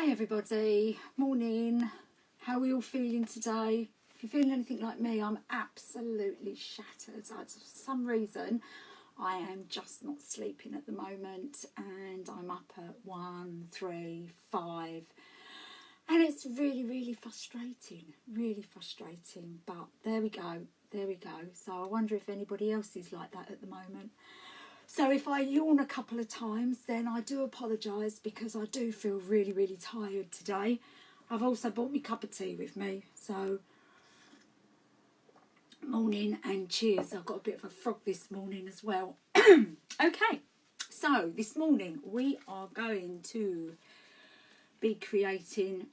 Hi everybody, morning. How are we all feeling today? If you're feeling anything like me, I'm absolutely shattered. For some reason, I am just not sleeping at the moment, and I'm up at 1, 3, 5, and it's really frustrating, but there we go. So I wonder if anybody else is like that at the moment. So if I yawn a couple of times, then I do apologise, because I do feel really tired today. I've also brought my cup of tea with me, so morning and cheers. I've got a bit of a frog this morning as well. Okay, so this morning we are going to be creating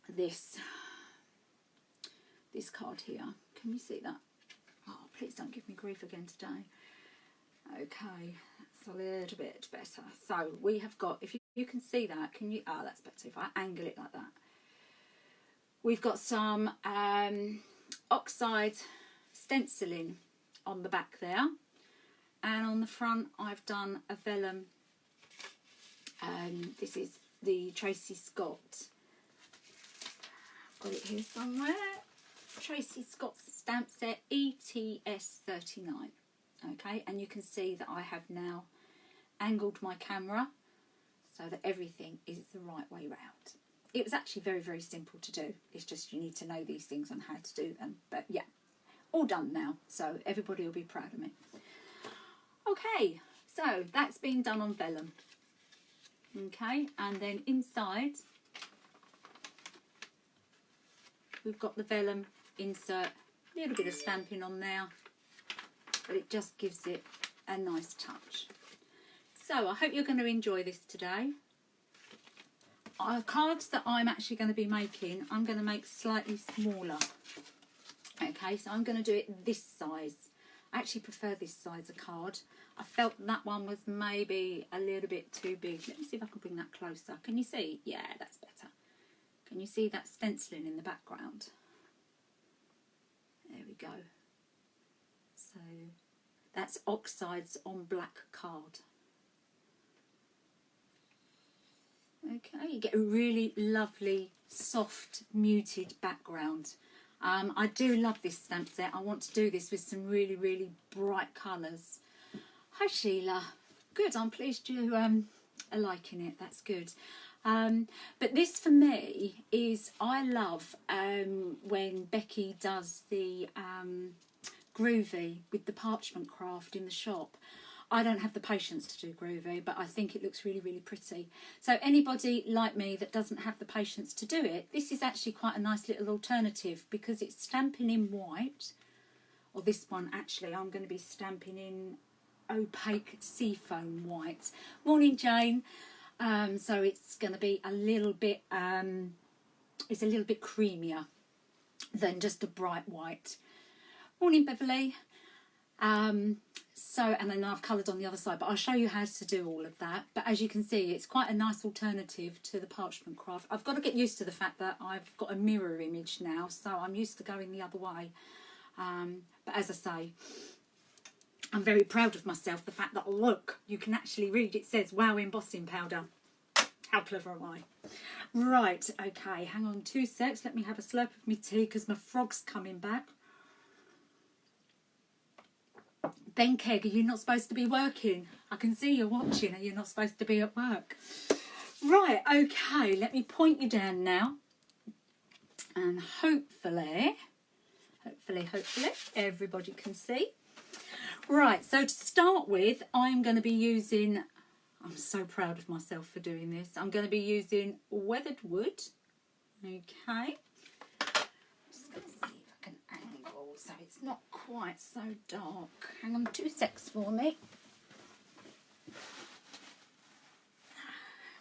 this card here. Can you see that? Oh, please don't give me grief again today. Okay, that's a little bit better. So we have got, if you can see that, can you? Oh, that's better if I angle it like that. We've got some oxide stenciling on the back there, and on the front I've done a vellum. This is the Tracy Scott. I've got it here somewhere. Tracy Scott stamp set ETS 39. Okay, and you can see that I have now angled my camera so that everything is the right way round. It was actually very simple to do. It's just you need to know these things and how to do them. But yeah, all done now, so everybody will be proud of me. Okay, so that's been done on vellum. Okay, and then inside we've got the vellum insert, a little bit of stamping on there, but it just gives it a nice touch. So I hope you're going to enjoy this today. Cards that I'm actually going to be making, I'm going to make slightly smaller. Okay, so I'm going to do it this size. I actually prefer this size of card. I felt that one was maybe a little bit too big. Let me see if I can bring that closer. Can you see? Yeah, that's better. Can you see that stenciling in the background? There we go. So that's oxides on black card. Okay, you get a really lovely, soft, muted background. I do love this stamp set. I want to do this with some really bright colours. Hi Sheila. Good, I'm pleased you are liking it. That's good. But this for me is, I love when Becky does the groovy with the parchment craft in the shop. I don't have the patience to do groovy, but I think it looks really pretty. So anybody like me that doesn't have the patience to do it, this is actually quite a nice little alternative, because it's stamping in white. Or this one actually, I'm going to be stamping in opaque seafoam white. Morning Jane. So it's going to be a little bit, it's a little bit creamier than just a bright white. Morning Beverly. And then I've coloured on the other side, but I'll show you how to do all of that. But as you can see, it's quite a nice alternative to the parchment craft. I've got to get used to the fact that I've got a mirror image now, so I'm used to going the other way. But as I say, I'm very proud of myself, the fact that, look, you can actually read, it says wow embossing powder. How clever am I? Right, okay, hang on 2 secs, let me have a slurp of my tea, because my frog's coming back. Ben Keg, are you not supposed to be working? I can see you're watching, and you're not supposed to be at work. Right, okay, let me point you down now. And hopefully, everybody can see. Right, so to start with, I'm going to be using, I'm so proud of myself for doing this. I'm going to be using weathered wood. Okay. Just going to see if I can angle so it's not quite so dark. Hang on 2 secs for me.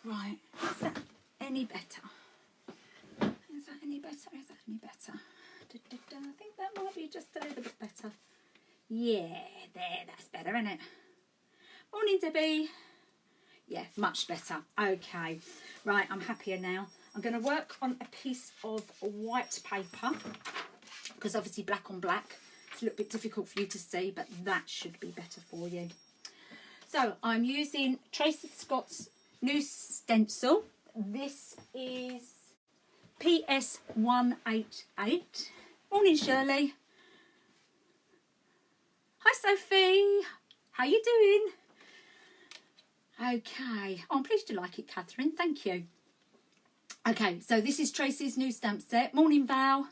Right, is that any better? Is that any better? Is that any better? I think that might be just a little bit better. Yeah, there, that's better, isn't it? Morning, Debbie. Yeah, much better. Okay, right, I'm happier now. I'm going to work on a piece of white paper, because obviously black on black, it's a little bit difficult for you to see, but that should be better for you. So I'm using Tracy Scott's new stencil. This is PS188. Morning, Shirley. Hi, Sophie. How you doing? Okay. Oh, I'm pleased you like it, Catherine. Thank you. Okay, so this is Tracy's new stamp set. Morning, Val.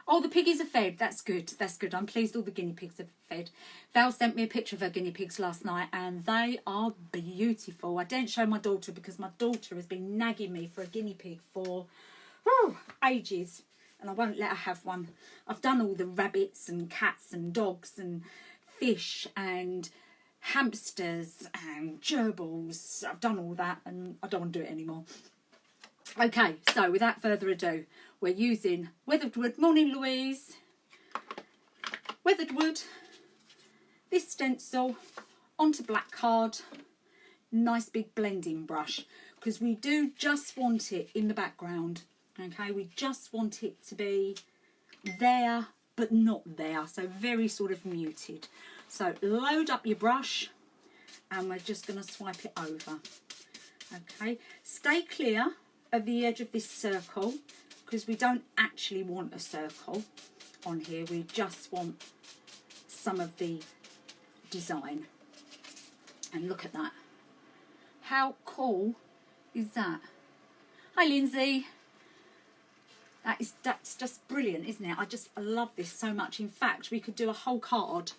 Oh, the piggies are fed. That's good. That's good. I'm pleased all the guinea pigs are fed. Val sent me a picture of her guinea pigs last night and they are beautiful. I didn't show my daughter because my daughter has been nagging me for a guinea pig for ages and I won't let her have one. I've done all the rabbits and cats and dogs and fish and hamsters and gerbils. I've done all that and I don't want to do it anymore. Okay, so without further ado, we're using weathered wood. Morning, Louise. Weathered wood, this stencil onto black card, nice big blending brush, because we do just want it in the background. Okay, we just want it to be there but not there, so very sort of muted. So load up your brush and we're just going to swipe it over. Okay, stay clear of the edge of this circle because we don't actually want a circle on here, we just want some of the design. And look at that, how cool is that? Hi, Lindsay. That's just brilliant, isn't it? I love this so much. In fact, we could do a whole card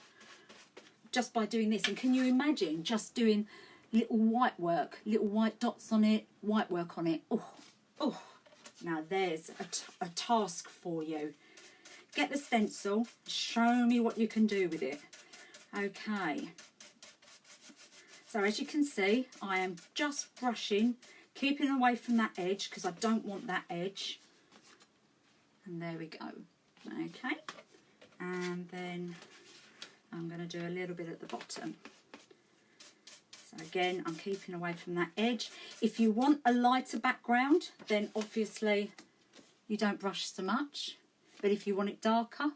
just by doing this. And can you imagine just doing little white work, little white dots on it, white work on it? Oh, now there's a task for you. Get the stencil, show me what you can do with it. Okay. So as you can see, I am just brushing, keeping away from that edge because I don't want that edge. And there we go. Okay. And then I'm going to do a little bit at the bottom. So again, I'm keeping away from that edge. If you want a lighter background, then obviously you don't brush so much. But if you want it darker,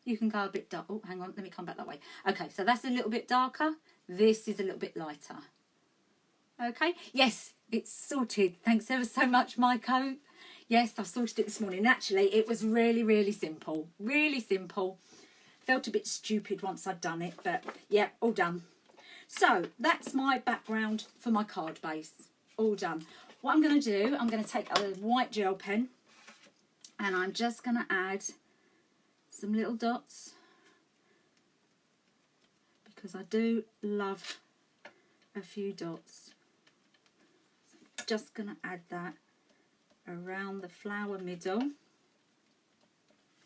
you can go a bit dark. Oh, hang on, let me come back that way. Okay, so that's a little bit darker. This is a little bit lighter. Okay, yes, it's sorted. Thanks ever so much, Maiko. Yes, I sorted it this morning. Actually, it was really, really simple. Really simple. Felt a bit stupid once I'd done it, but yeah, all done. So that's my background for my card base. All done. What I'm going to do, I'm going to take a white gel pen and I'm just going to add some little dots because I do love a few dots. So just going to add that around the flower middle.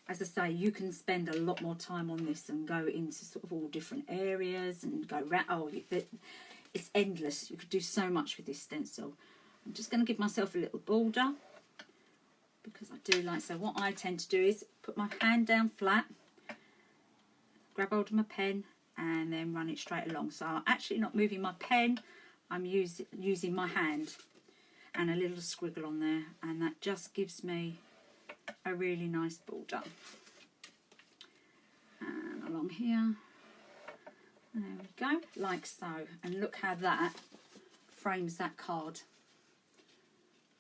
As I say, you can spend a lot more time on this and go into sort of all different areas and go round. Oh, it's endless. You could do so much with this stencil. I'm just going to give myself a little border because I do like, so what I tend to do is put my hand down flat, grab hold of my pen and then run it straight along. So I'm actually not moving my pen, I'm using my hand and a little squiggle on there, and that just gives me a really nice border. And along here, there we go, like so. And look how that frames that card.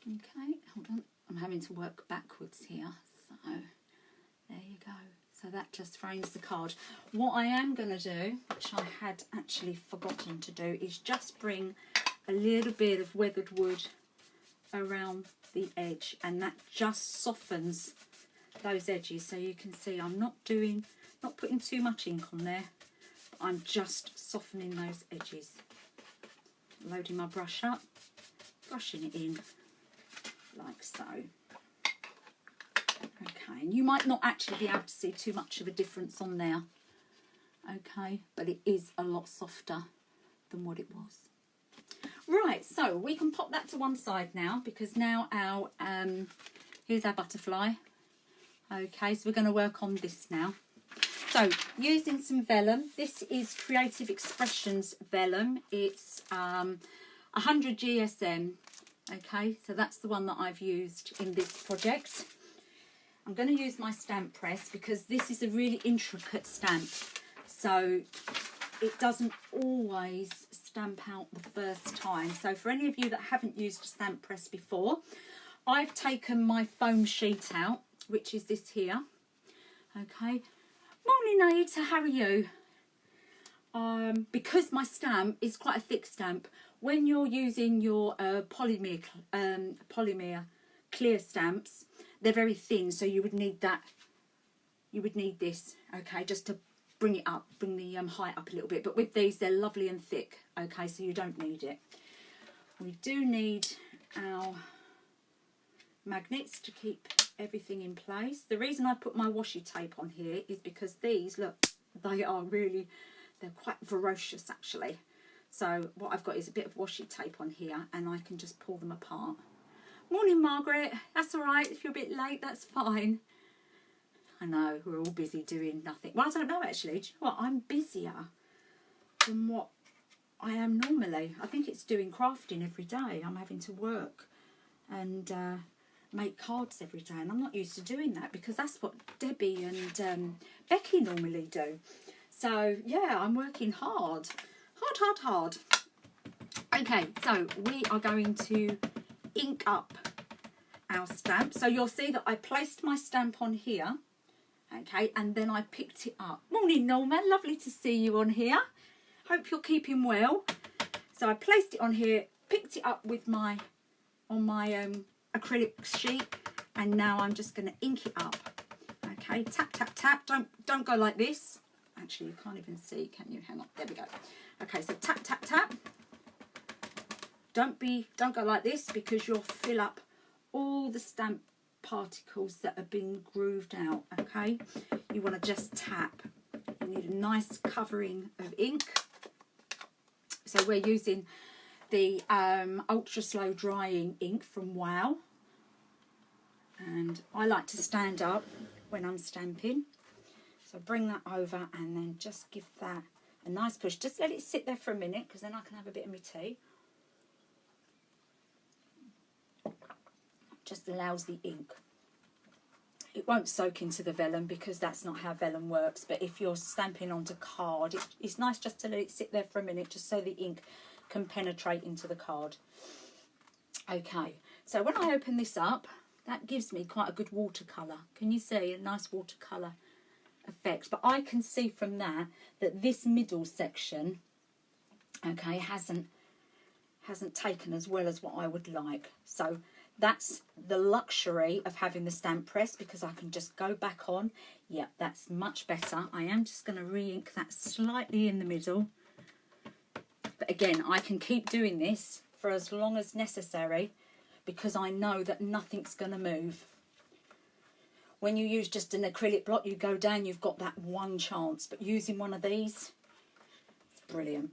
Okay, hold on, I'm having to work backwards here. So there you go. So that just frames the card. What I am going to do, which I had actually forgotten to do, is just bring a little bit of weathered wood around the edge, and that just softens those edges. So you can see I'm not putting too much ink on there, but I'm just softening those edges. Loading my brush up, brushing it in like so. Okay, and you might not actually be able to see too much of a difference on there. Okay, but it is a lot softer than what it was. Right, so we can pop that to one side now because now our here's our butterfly. Okay, so we're going to work on this now. So using some vellum, this is Creative Expressions vellum. It's 100 GSM. Okay, so that's the one that I've used in this project. I'm going to use my stamp press because this is a really intricate stamp, so it doesn't always stamp out the first time. So for any of you that haven't used a stamp press before, I've taken my foam sheet out, which is this here. Okay. Morning, Aida, how are you? Because my stamp is quite a thick stamp, when you're using your polymer clear stamps, they're very thin, so you would need that. You would need this, okay, just to bring it up, bring the height up a little bit. But with these, they're lovely and thick, okay, so you don't need it. We do need our magnets to keep everything in place. The reason I put my washi tape on here is because these, look, they are really, they're quite ferocious actually. So what I've got is a bit of washi tape on here, and I can just pull them apart. Morning, Margaret. That's all right. If you're a bit late, that's fine. I know, we're all busy doing nothing. Well, I don't know actually. Do you know what? I'm busier than what I am normally. I think it's doing crafting every day. I'm having to work and make cards every day, and I'm not used to doing that because that's what Debbie and Becky normally do. So yeah, I'm working hard. Hard. Okay, so we are going to ink up our stamp. So you'll see that I placed my stamp on here, okay, and then I picked it up. Morning, Norma, lovely to see you on here. Hope you're keeping well. So I placed it on here, picked it up with my acrylic sheet, and now I'm just going to ink it up. Okay, tap, tap, tap. Don't go like this. Actually, you can't even see, can you? Hang on, there we go. Okay, so tap, tap, tap. Don't go like this, because you'll fill up all the stamp particles that have been grooved out. Okay, you want to just tap. You need a nice covering of ink. So we're using the ultra slow drying ink from Wow, and I like to stand up when I'm stamping. So bring that over and then just give that a nice push. Just let it sit there for a minute, because then I can have a bit of my tea. Just allows the ink. It won't soak into the vellum because that's not how vellum works, but if you're stamping onto card, it's nice just to let it sit there for a minute, just so the ink can penetrate into the card. Okay, so when I open this up, that gives me quite a good watercolour. Can you see a nice watercolour effect? But I can see from that this middle section, okay, hasn't taken as well as what I would like. So that's the luxury of having the stamp press, because I can just go back on. Yeah, that's much better. I am just going to re-ink that slightly in the middle. But again, I can keep doing this for as long as necessary, because I know that nothing's going to move. When you use just an acrylic block, you go down, you've got that one chance. But using one of these, it's brilliant.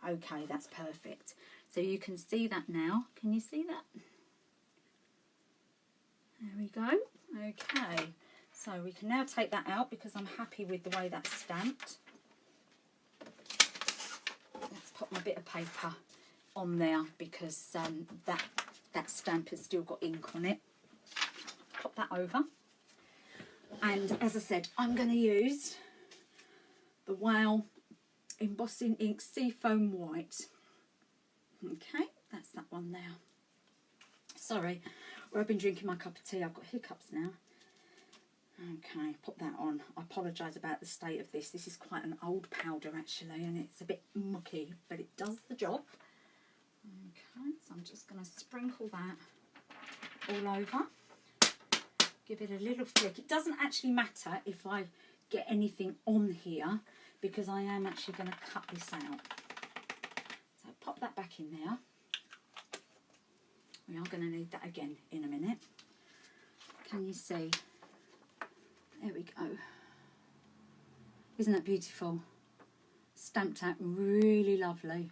Okay, that's perfect. So you can see that now. Can you see that? There we go. Okay, so we can now take that out because I'm happy with the way that's stamped. Let's put my bit of paper on there, because that stamp has still got ink on it. Pop that over. And as I said, I'm going to use the Wow Embossing Ink Seafoam White. Okay, that's that one there. Sorry, where I've been drinking my cup of tea, I've got hiccups now. Okay, put that on. I apologise about the state of this. This is quite an old powder actually, and it's a bit mucky, but it does the job. Okay, so I'm just going to sprinkle that all over. Give it a little flick. It doesn't actually matter if I get anything on here, because I am actually going to cut this out. So pop that back in there. We are going to need that again in a minute. Can you see? There we go. Isn't that beautiful? Stamped out really lovely.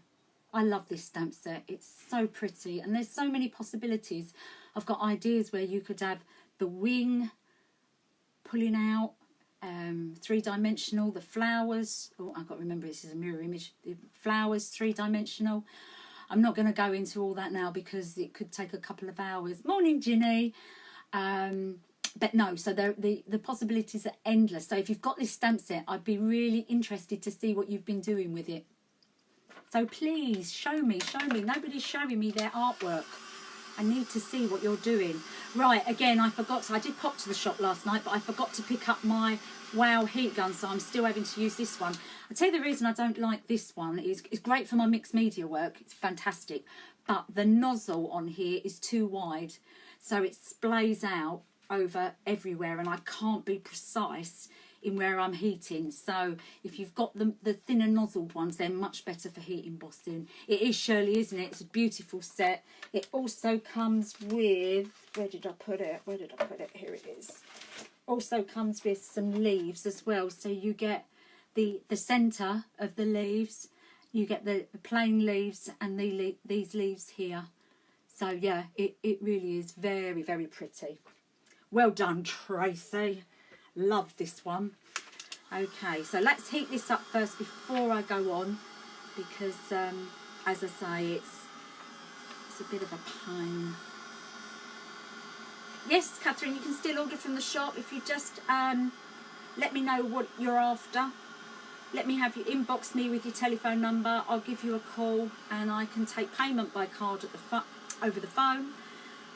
I love this stamp set. It's so pretty, and there's so many possibilities. I've got ideas where you could have the wing pulling out, three-dimensional, the flowers. Oh, I've got to remember this is a mirror image. The flowers, three-dimensional. I'm not going to go into all that now because it could take a couple of hours. Morning, Ginny. But no, so the possibilities are endless. So if you've got this stamp set, I'd be really interested to see what you've been doing with it. So please show me. Nobody's showing me their artwork. I need to see what you're doing. Right, again, I did pop to the shop last night, but I forgot to pick up my Wow heat gun, so I'm still having to use this one. I'll tell you the reason I don't like this one is it's great for my mixed media work. It's fantastic. But the nozzle on here is too wide, so it splays out over everywhere, and I can't be precise in where I'm heating. So if you've got the thinner nozzled ones, they're much better for heat embossing. It is, Shirley, isn't it? It's a beautiful set. It also comes with, where did I put it? Here it is. Also comes with some leaves as well. So you get the centre of the leaves, you get the plain leaves, and these leaves here. So yeah, it really is very, very pretty. Well done, Tracy. Love this one. Okay, so let's heat this up first before I go on, because as I say, it's a bit of a pain. Yes, Catherine, you can still order from the shop if you just let me know what you're after. Let me have you inbox me with your telephone number. I'll give you a call, and I can take payment by card at over the phone.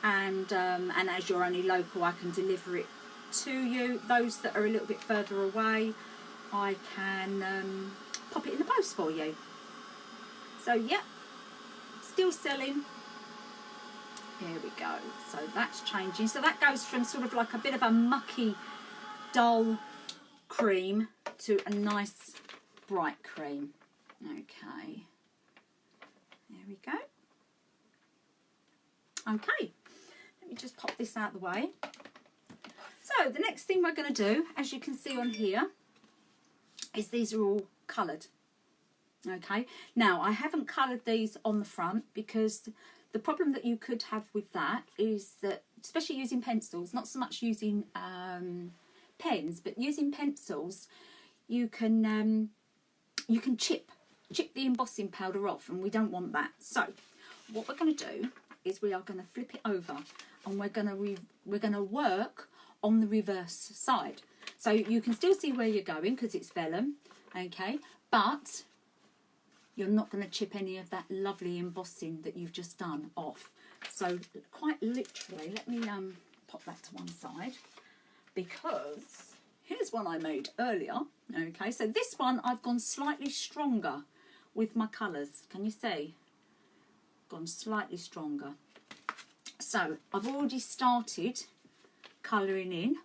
And as you're only local, I can deliver it to you. Those that are a little bit further away, I can pop it in the post for you. So yeah, still selling. There we go. So that's changing. So that goes from sort of like a bit of a mucky, dull cream to a nice bright cream. Okay. There we go. Okay. Let me just pop this out of the way. So the next thing we're going to do, as you can see on here, is these are all coloured. Okay. Now, I haven't coloured these on the front because the problem that you could have with that is that, especially using pencils, not so much using pens, but using pencils, you can chip the embossing powder off, and we don't want that. So what we're going to do is we are going to flip it over, and we're going to work on the reverse side. So you can still see where you're going because it's vellum, okay, but you're not going to chip any of that lovely embossing that you've just done off. So quite literally, let me pop that to one side, because here's one I made earlier. Okay, so this one I've gone slightly stronger with my colours. Can you see? Gone slightly stronger. So I've already started colouring in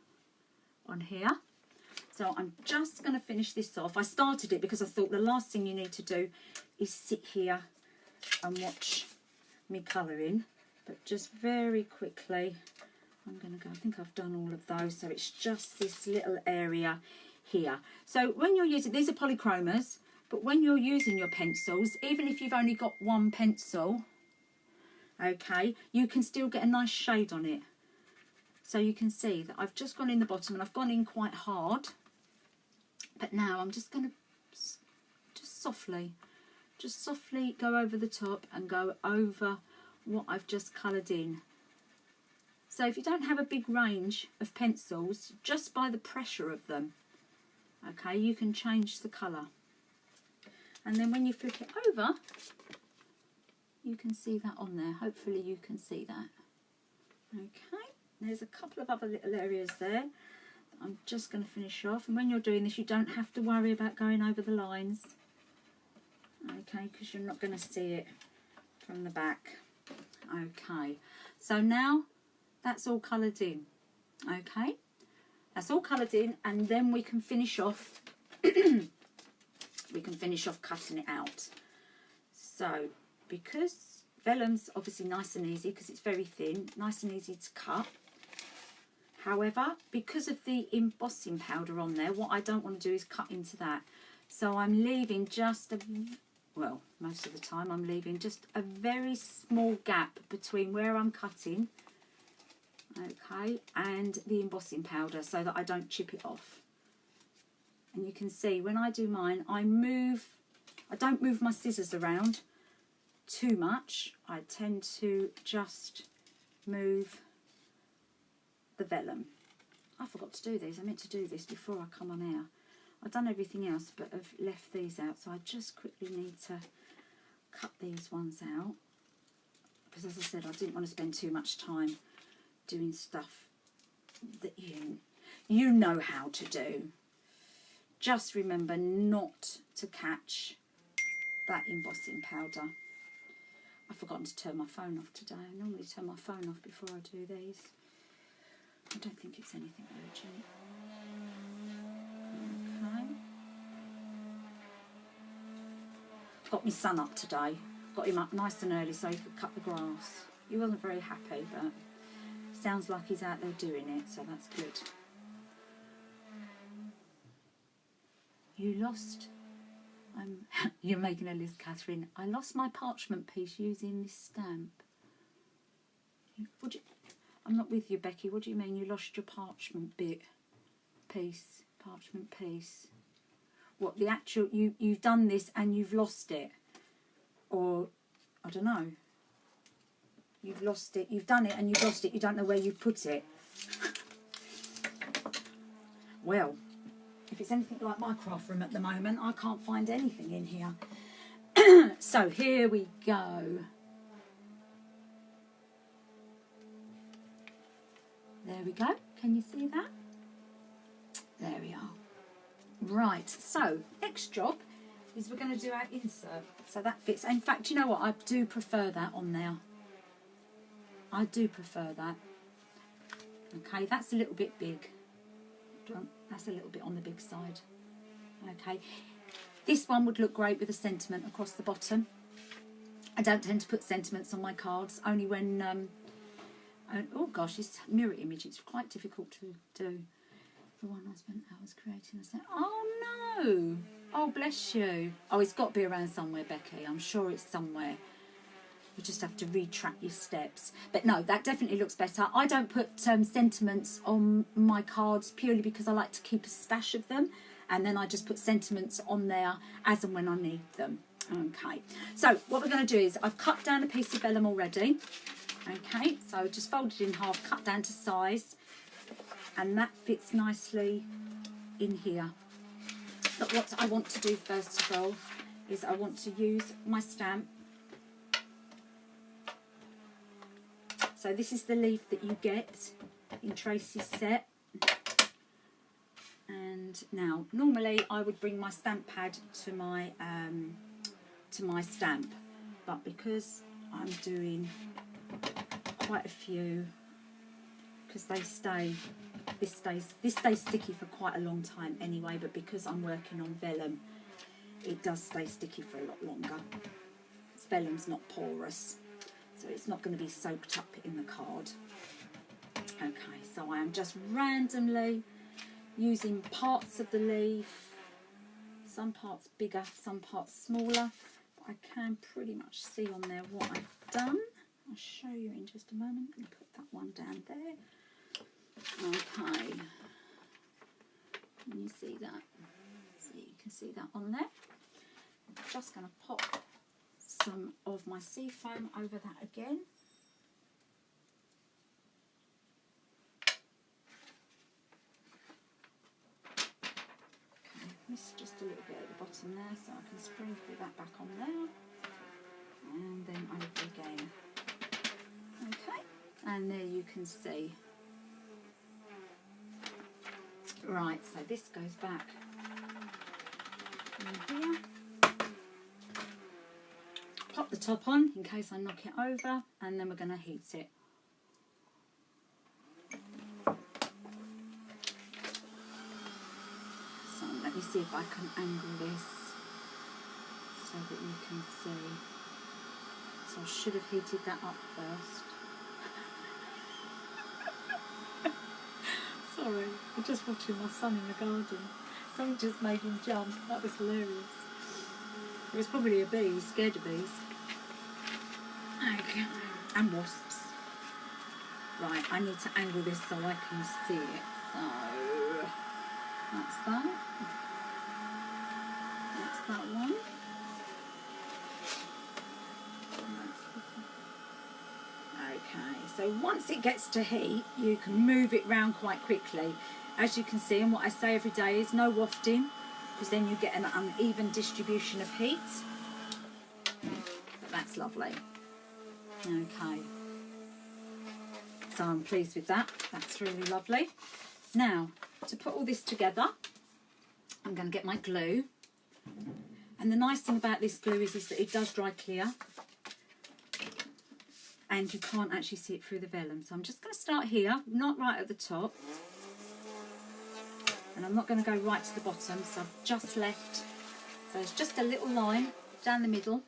on here. So I'm just going to finish this off. I started it because I thought the last thing you need to do is sit here and watch me colouring. But just very quickly, I'm going to go, I think I've done all of those. So it's just this little area here. So when you're using, these are polychromers, but when you're using your pencils, even if you've only got one pencil, okay, you can still get a nice shade on it. So you can see that I've just gone in the bottom, and I've gone in quite hard. But now I'm just going to just softly go over the top and go over what I've just coloured in. So if you don't have a big range of pencils, just by the pressure of them, okay, you can change the colour. And then when you flip it over, you can see that on there. Hopefully you can see that. Okay, there's a couple of other little areas there I'm just going to finish off. And when you're doing this, you don't have to worry about going over the lines, okay, because you're not going to see it from the back. Okay, so now that's all coloured in. Okay, that's all coloured in, and then we can finish off we can finish off cutting it out. So because vellum's obviously nice and easy because it's very thin, nice and easy to cut. However, because of the embossing powder on there, what I don't want to do is cut into that. So I'm leaving just a, well, most of the time I'm leaving just a very small gap between where I'm cutting, okay, and the embossing powder, so that I don't chip it off. And you can see when I do mine, I don't move my scissors around too much. I tend to just move the vellum. I forgot to do these. I meant to do this before I come on air. I've done everything else but have left these out, so I just quickly need to cut these ones out, because as I said, I didn't want to spend too much time doing stuff that you know how to do. Just remember not to catch that embossing powder. I've forgotten to turn my phone off today. I normally turn my phone off before I do these. I don't think it's anything urgent. Okay. Got my son up today. Got him up nice and early so he could cut the grass. He wasn't very happy, but sounds like he's out there doing it, so that's good. You lost... you're making a list, Catherine. I lost my parchment piece using this stamp. I'm not with you, Becky. What do you mean you lost your parchment piece? Parchment piece. What, the actual... You've done this and you've lost it? Or, I don't know. You've lost it. You've done it and you've lost it. You don't know where you've put it. Well... If it's anything like my craft room at the moment, I can't find anything in here. So here we go. There we go. Can you see that? There we are. Right, so next job is we're going to do our insert. So that fits. In fact, you know what? I do prefer that on there. I do prefer that. Okay, that's a little bit big. That's a little bit on the big side. Okay, this one would look great with a sentiment across the bottom. I don't tend to put sentiments on my cards, only when oh gosh, this mirror image, it's quite difficult to do. The one I spent hours creating. Oh no, oh bless you. Oh, it's got to be around somewhere, Becky. I'm sure it's somewhere. You just have to retrack your steps. But no, that definitely looks better. I don't put sentiments on my cards purely because I like to keep a stash of them. And then I just put sentiments on there as and when I need them. Okay. So what we're going to do is I've cut down a piece of vellum already. Okay. So just fold it in half, cut down to size. And that fits nicely in here. But what I want to do first of all is I want to use my stamp. So this is the leaf that you get in Tracy's set. And now, normally I would bring my stamp pad to my stamp, but because I'm doing quite a few, because this stays sticky for quite a long time anyway. But because I'm working on vellum, it does stay sticky for a lot longer. Vellum's not porous. So it's not going to be soaked up in the card. Okay, so I am just randomly using parts of the leaf, some parts bigger, some parts smaller. But I can pretty much see on there what I've done. I'll show you in just a moment. I'm going to put that one down there. Okay. Can you see that? So you can see that on there. I'm just going to pop some of my sea foam over that again. Okay, miss just a little bit at the bottom there, so I can sprinkle that back on there. And then over again. Okay, and there you can see. Right, so this goes back in here. Pop the top on in case I knock it over, and then we're going to heat it. So let me see if I can angle this so that you can see. So I should have heated that up first. Sorry, I'm just watching my son in the garden. Something just made him jump. That was hilarious. It was probably a bee. He's scared of bees. Okay. And wasps. Right, I need to angle this so I can see it. So that's that. That's that one. Okay, so once it gets to heat, you can move it round quite quickly. As you can see, and what I say every day is no wafting, because then you get an uneven distribution of heat. That's lovely. Okay. So I'm pleased with that. That's really lovely. Now, to put all this together, I'm going to get my glue. And the nice thing about this glue is that it does dry clear. And you can't actually see it through the vellum. So I'm just going to start here, not right at the top. And I'm not going to go right to the bottom, so I've just left. So it's just a little line down the middle.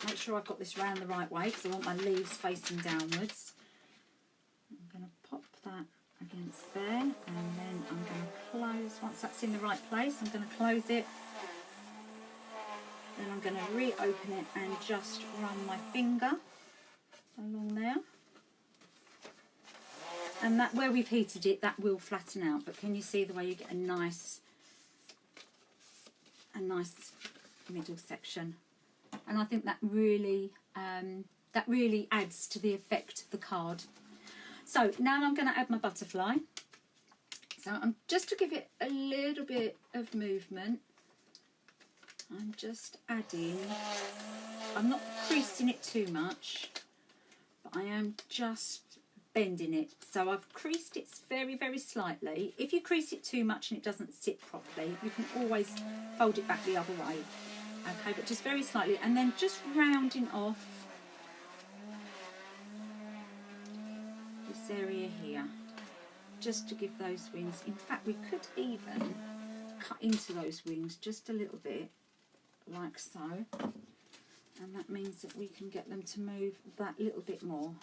Make sure I've got this round the right way because I want my leaves facing downwards. I'm going to pop that against there, and then I'm going to close. Once that's in the right place, I'm going to close it. Then I'm going to reopen it and just run my finger along there. And that, where we've heated it, that will flatten out. But can you see the way you get a nice middle section? And I think that really adds to the effect of the card. So now I'm going to add my butterfly. So I'm just to give it a little bit of movement. I'm just adding. I'm not creasing it too much, but I am just bending it. So I've creased it very, very slightly. If you crease it too much and it doesn't sit properly, you can always fold it back the other way. Okay, but just very slightly, and then just rounding off this area here, just to give those wings. In fact, we could even cut into those wings just a little bit, like so, and that means that we can get them to move that little bit more.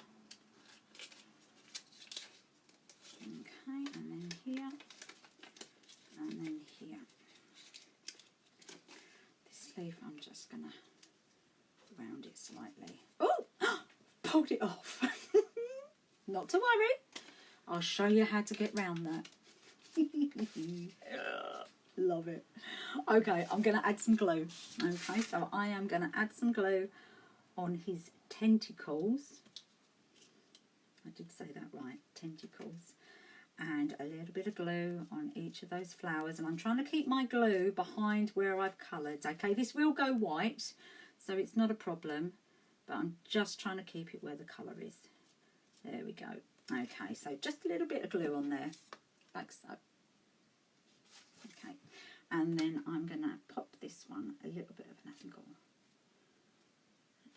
Okay, and then here, and then here. This leaf, I'm just going to round it slightly. Oh, pulled it off. Not to worry, I'll show you how to get round that. Love it. Okay, I'm going to add some glue. Okay, so I am going to add some glue on his tentacles. I did say that right, tentacles. And a little bit of glue on each of those flowers. And I'm trying to keep my glue behind where I've coloured. Okay, this will go white, so it's not a problem. But I'm just trying to keep it where the colour is. There we go. Okay, so just a little bit of glue on there, like so. Okay, and then I'm going to pop this one a little bit of an angle.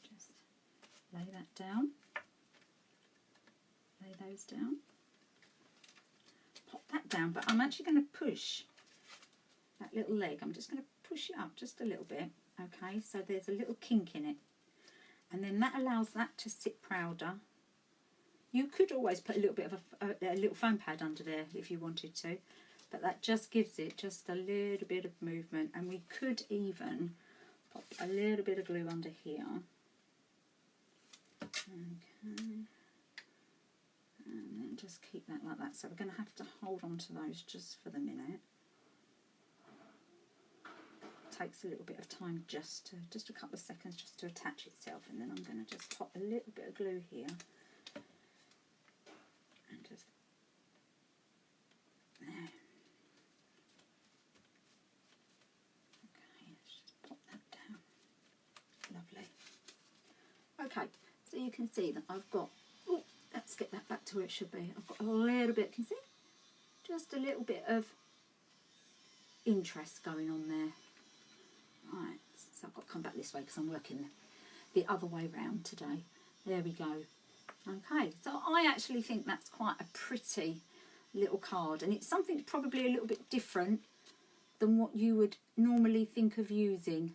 Just lay that down. Lay those down. Pop that down, but I'm actually going to push that little leg. I'm just going to push it up just a little bit. Okay, so there's a little kink in it. And then that allows that to sit prouder. You could always put a little bit of a little foam pad under there if you wanted to, but that just gives it just a little bit of movement. And we could even pop a little bit of glue under here. Okay. And then just keep that like that. So we're going to have to hold on to those just for the minute. It takes a little bit of time, just a couple of seconds just to attach itself, and then I'm going to just pop a little bit of glue here. And just there. Okay, let's just pop that down. Lovely. Okay, so you can see that I've got, oh, let's get that back to where it should be. I've got a little bit, can you see? Just a little bit of interest going on there. Right, so I've got to come back this way because I'm working the other way round today. There we go. Okay, so I actually think that's quite a pretty little card, and it's something probably a little bit different than what you would normally think of using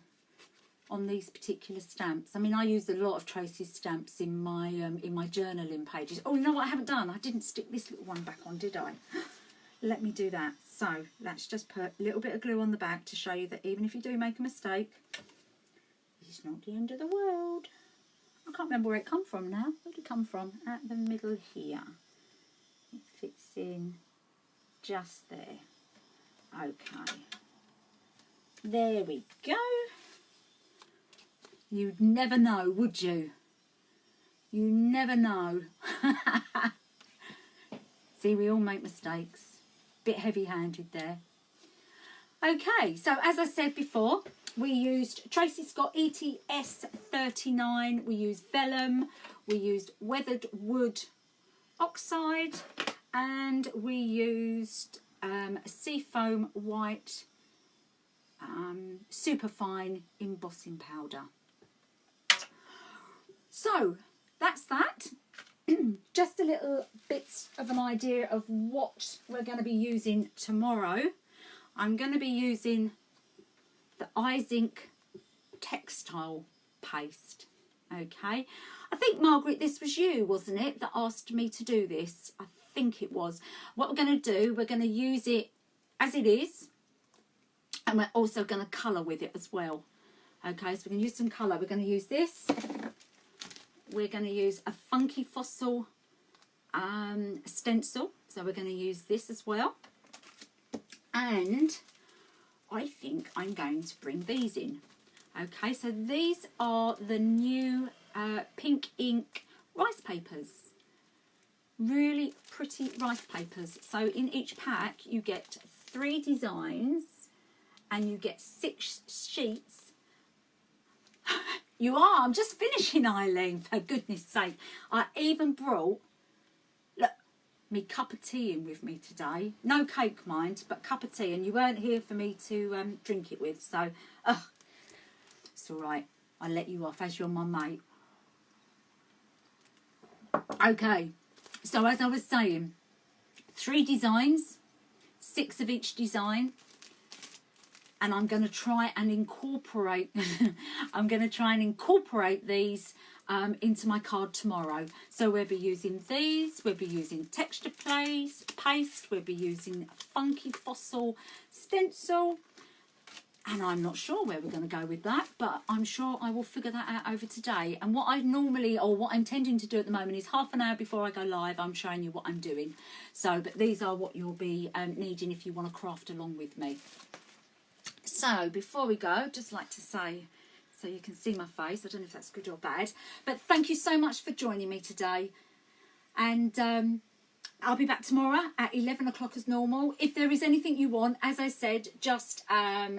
on these particular stamps. I mean, I use a lot of Tracy's stamps in my journaling pages. Oh, you know what I haven't done? I didn't stick this little one back on, did I? Let me do that. So let's just put a little bit of glue on the back to show you that even if you do make a mistake, it's not the end of the world. I can't remember where it come from now. Where did it come from? At the middle here. It fits in just there. Okay. There we go. You'd never know, would you? You never know. See, we all make mistakes. Bit heavy-handed there. Okay, so as I said before, we used Tracy Scott ETS 39, we used vellum, we used weathered wood oxide, and we used seafoam white superfine embossing powder. So that's that. Just a little bit of an idea of what we're going to be using tomorrow. I'm going to be using the iZink textile paste. Okay, I think, Margaret, this was you, wasn't it, that asked me to do this? I think it was. What we're going to do, we're going to use it as it is, and we're also going to colour with it as well. Okay, so we're going to use some colour. We're going to use this. We're going to use a Funky Fossil stencil. So we're going to use this as well. And I think I'm going to bring these in. Okay, so these are the new pink ink rice papers. Really pretty rice papers. So in each pack you get 3 designs and you get 6 sheets. You are, I'm just finishing, Eileen, for goodness sake. I even brought, look, me cup of tea in with me today. No cake, mind, but cup of tea. And you weren't here for me to drink it with. So, it's all right. I'll let you off as you're my mate. Okay, so as I was saying, 3 designs, 6 of each design. And I'm going to try and incorporate these into my card tomorrow. So we'll be using these, we'll be using texture paste, we'll be using Funky Fossil stencil, and I'm not sure where we're going to go with that, but I'm sure I will figure that out over today. And what I normally, or what I'm tending to do at the moment, is half an hour before I go live, I'm showing you what I'm doing. So, but these are what you'll be needing if you want to craft along with me. So before we go, I'd just like to say, so you can see my face, I don't know if that's good or bad, but thank you so much for joining me today. And I'll be back tomorrow at 11 o'clock as normal. If there is anything you want, as I said, just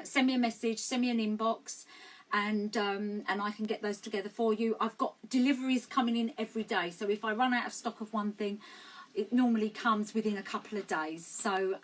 send me a message, send me an inbox, and I can get those together for you. I've got deliveries coming in every day, so if I run out of stock of one thing, it normally comes within a couple of days, so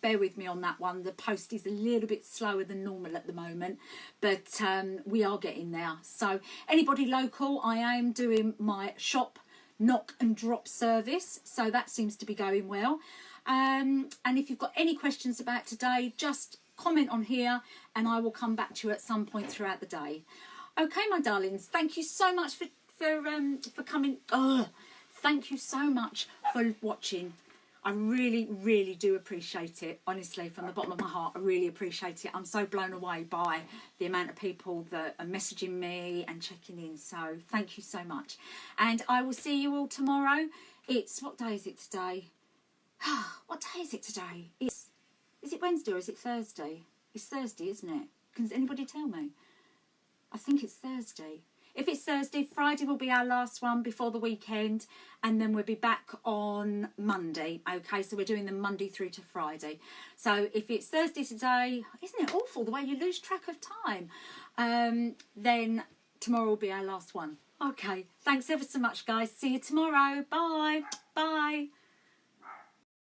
bear with me on that one. The post is a little bit slower than normal at the moment, but we are getting there. So anybody local, I am doing my shop knock and drop service, so that seems to be going well. And if you've got any questions about today, just comment on here and I will come back to you at some point throughout the day. Okay, my darlings, thank you so much for coming. Thank you so much for watching. I really, really do appreciate it. Honestly, from the bottom of my heart, I really appreciate it. I'm so blown away by the amount of people that are messaging me and checking in. So thank you so much. And I will see you all tomorrow. It's, what day is it today? What day is it today? Is it Wednesday or is it Thursday? It's Thursday, isn't it? Can anybody tell me? I think it's Thursday. If it's Thursday, Friday will be our last one before the weekend, and then we'll be back on Monday. Okay, so we're doing them Monday through to Friday. So if it's Thursday today, isn't it awful the way you lose track of time? Then tomorrow will be our last one. Okay, thanks ever so much, guys. See you tomorrow. Bye. Bye.